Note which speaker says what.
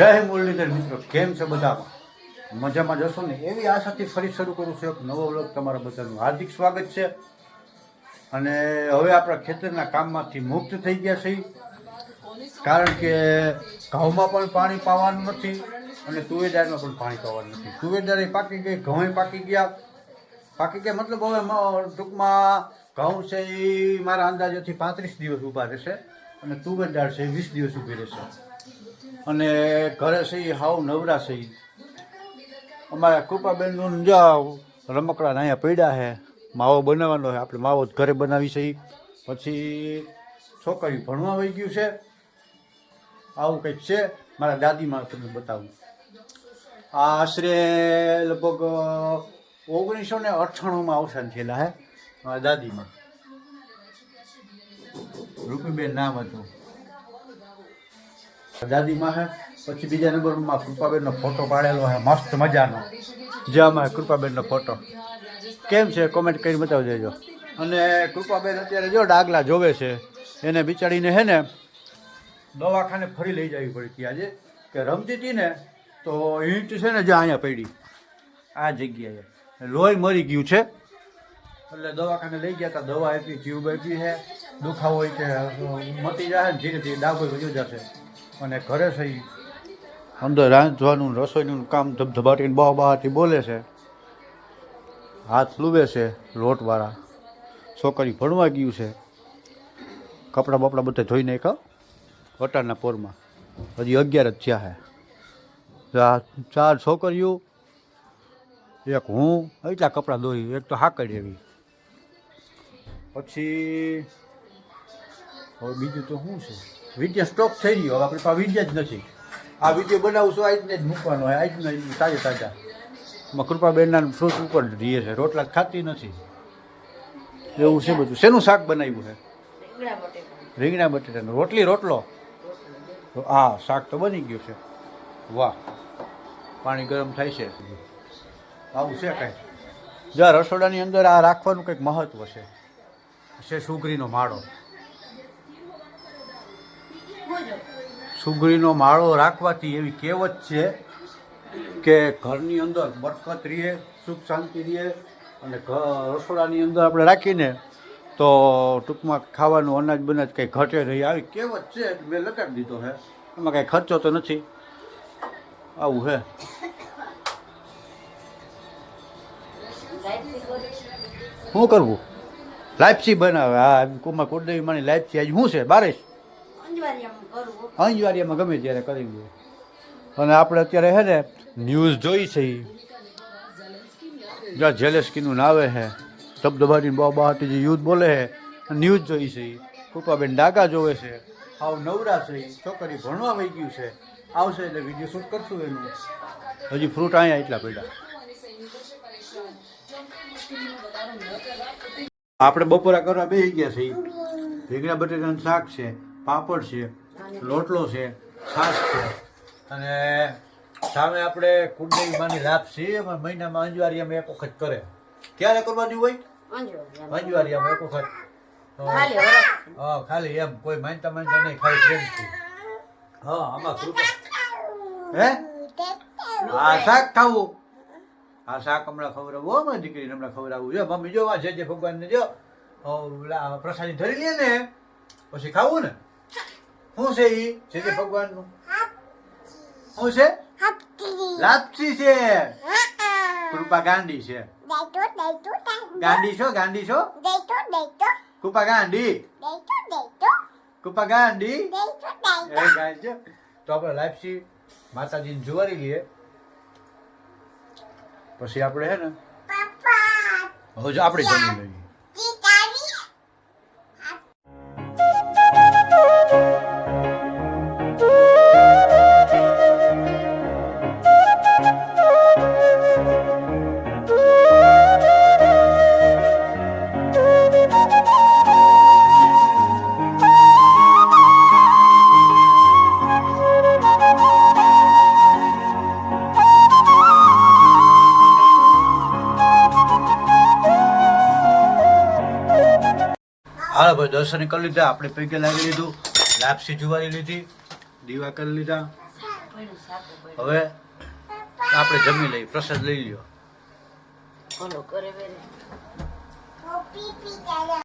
Speaker 1: જય મુરલીધર મિત્રો, કેમ છે બધા? મજામાં જશો ને એવી આશાથી ફરી શરૂ કરું છું એક નવો વ્લોગ. તમારા બધાનું હાર્દિક સ્વાગત છે. અને હવે આપણા ખેતરના કામમાંથી મુક્ત થઈ ગયા છે, કારણ કે ઘઉંમાં પણ પાણી પાવાનું નથી અને તુવેર દાળમાં પણ પાણી પાવાનું નથી. તુવેર દાળ પાકી ગઈ, ઘઉં પાકી ગયા મતલબ હવે ટૂંકમાં ઘઉં છે એ મારા અંદાજેથી 35 દિવસ ઊભા રહેશે અને તુવેર દાળ છે 20 દિવસ ઊભી રહેશે. અને ઘરે છે એ હાવ નવરા છે. અમારા કૃપાબેનનું જાઓ રમકડા અહીંયા પડ્યા છે, માવો બનાવવાનો છે. આપણે માવો ઘરે બનાવી છે. પછી છોકરી ભણવા વહી ગયું છે. આવું કંઈક છે. મારા દાદીમાં તમને બતાવું. આ આશરે લગભગ 1998માં અવસાન થયેલા છે મારા દાદીમાં. રૂપીબેન નામ હતું દાદીમાં છે. પછી બીજા નંબરમાં કૃપાબેનનો ફોટો પાડેલો છે મસ્ત મજાનો. જે અમારે કૃપાબેનનો ફોટો કેમ છે કોમેન્ટ કરી બતાવી દેજો. અને કૃપાબેન અત્યારે જો ડાગલા જોવે છે, એને બિચારીને છે ને દવાખાને ફરી લઈ જવી પડી હતી આજે, કે રમતી હતી ને તો ઈંટ છે ને જે અહીંયા પડી આ જગ્યાએ લોહી મરી ગયું છે. એટલે દવાખાને લઈ ગયા હતા, દવા આપી, ટ્યુબ આપી છે. દુખાવો હોય કે મટી જાય ને ધીરે ધીરે ડાઘો વધી જશે. અને ઘરે છે અંદર રાંધવાનું રસોઈનું કામ ધબધબાટીને બહાટી બોલે છે, હાથ લૂવે છે લોટવાળા. છોકરી ભણવા ગયું છે. કપડાં બપડા બધા ધોઈ નાખ્યા વટારના પોરમાં. હજી 11 જ થયા છે. 4 છોકરીઓ, એક હું, એટલા કપડાં દોરી, એક તો હાકડ એવી. પછી હવે બીજું તો શું છે, વિડીયો સ્ટોપ થઈ ગયો. હવે આપણે પાસે વિડીયો જ નથી. આ વિડીયો બનાવું છું આજને જ મૂકવાનો હોય, આજને તાજા. એમાં કૃપાબેનના ફ્રૂટ ઉપર રહીએ છે, રોટલા ખાતી નથી. એવું છે બધું. શેનું શાક બનાવ્યું છે? રીંગણા બટેટાનું. રોટલો. હા, શાક તો બની ગયું છે. વાહ, પાણી ગરમ થાય છે. આવું છે કાંઈ. જ્યાં રસોડાની અંદર આ રાખવાનું કંઈક મહત્વ છે સુગરીનો માળો. સુગરીનો માળો રાખવાથી એવી કહેવત છે કે ઘરની અંદર બરકત રહે, સુખ શાંતિ રહે. અને રસોડાની અંદર આપણે રાખીને તો ટૂંકમાં ખાવાનું અનાજ બનાજ કંઈ ઘટે રહી, આવી કહેવત છે. મેં લગાડી દીધો છે. એમાં કાંઈ ખર્ચો તો નથી. આવું છે. શું કરવું? લાપસી બનાવે. હા, કુમાર કુળદેવી માની લાપસી. આજે શું છે? બારિશ અંજવારિયામાં ગમે ત્યારે કરી દઈએ. અને આપણે અત્યારે છે ને ન્યૂઝ જોઈ છે. જ્યાં જેલેસ્કીનું નાવે છે, ધબધબાની બહાટી જે યુદ્ધ બોલે છે, ન્યૂઝ જોઈ છે. કૃપાબેન ડાગા જોવે છે, આવ નવરા છે. છોકરી ભણવા વહી ગયું છે. આવશે એટલે વિડીયો શૂટ કરશું એનું. હજી ફ્રૂટ અહીંયા એટલા પડ્યા. આપણે બપોરા કરવા બેસી ગયા છે. રીંગણા બટેટાનું શાક છે, પાપડ છે, લોટલો છે, છાશ છે. અને સામે આપણે કુળદેવી માની લાપસી મહિનામાં અંજવારિયામાં એક વખત કરે. ક્યારે કરવાની હોય? અંજવારિયામાં એક વખત. હા, ખાલી એમ કોઈ માનતા નહીં, ખાલી પ્રેમથી. હા, આમાં હે હા શાક ખાવું. આ શાક હમણાં ખવડાવું. અમારી દીકરીને હમણાં ખવડાવું. જો મમ્મી જો જે ભગવાનને જો પ્રસાદી ધરી લે ને પછી ખાવું ને. શું છે એ જે ભગવાનનું? શું છે? લાપસી છે. કૃપા ગાંડી છે. ગાંડી છો કૃપા ગાંડી. કૃપા ગાંડી એ ગાય છે. તો આપણે લાપસી માતાજીને જુવારી લઈએ. પછી આપણે હે ને હવે આપણે જમી લઈએ. હાલો ભાઈ, દર્શન કરી લીધા. આપણે પૈકી લાગી લીધું, લાપસી જુવારી લીધી, દીવા કરી લીધા. હવે આપણે જમી લઈએ, પ્રસાદ લઈ લ્યો.
Speaker 2: બોલો કરે વેરે